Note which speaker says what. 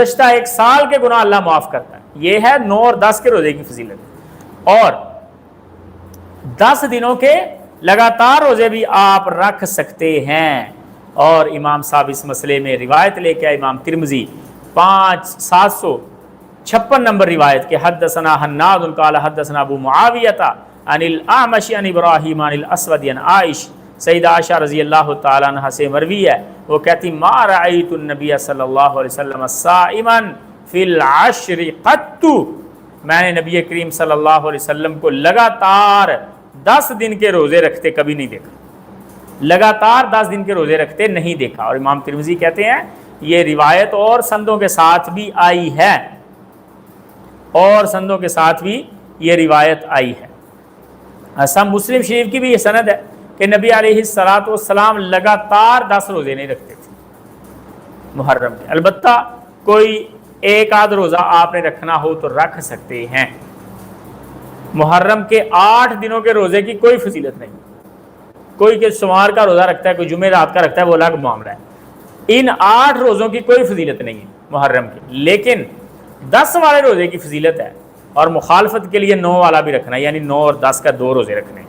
Speaker 1: گزشتہ ایک سال کے گناہ اللہ معاف کرتا ہے. یہ ہے 9 اور 10 کے روزے کی فضیلت. اور 10 دنوں کے لگاتار روزے بھی آپ رکھ سکتے ہیں. اور امام صاحب اس مسئلے میں روایت لے کے آئے امام ترمذی 5756 نمبر روایت کے حدثنا حناد قال حدثنا ابو معاویہ عن الاعمش عن ابراہیم عن الاسود عن عائشہ. سیدہ عائشہ رضی اللہ تعالیٰ عنہ سے مروی ہے, وہ کہتی ما رأیت النبی صلی اللہ علیہ وسلم صائما فی العشر قط, میں نے نبی کریم صلی اللہ علیہ وسلم کو لگاتار 10 دن کے روزے رکھتے کبھی نہیں دیکھا. لگاتار 10 دن کے روزے رکھتے نہیں دیکھا. اور امام ترمذی کہتے ہیں یہ روایت اور سندوں کے ساتھ بھی آئی ہے, اور سندوں کے ساتھ بھی یہ روایت آئی ہے. ایسا مسلم شریف کی بھی یہ سند ہے کہ نبی علیہ الصلوۃ والسلام لگاتار 10 روزے نہیں رکھتے تھے محرم کے. البتہ کوئی ایک آدھ روزہ آپ نے رکھنا ہو تو رکھ سکتے ہیں. محرم کے 8 دنوں کے روزے کی کوئی فضیلت نہیں. کوئی کہ سوار کا روزہ رکھتا ہے, کوئی جمعہ رات کا رکھتا ہے, وہ الگ معاملہ ہے. ان 8 روزوں کی کوئی فضیلت نہیں ہے محرم کی, لیکن 10 والے روزے کی فضیلت ہے. اور مخالفت کے لیے 9 والا بھی رکھنا ہے, یعنی 9 اور 10 کا 2 روزے رکھنے ہیں.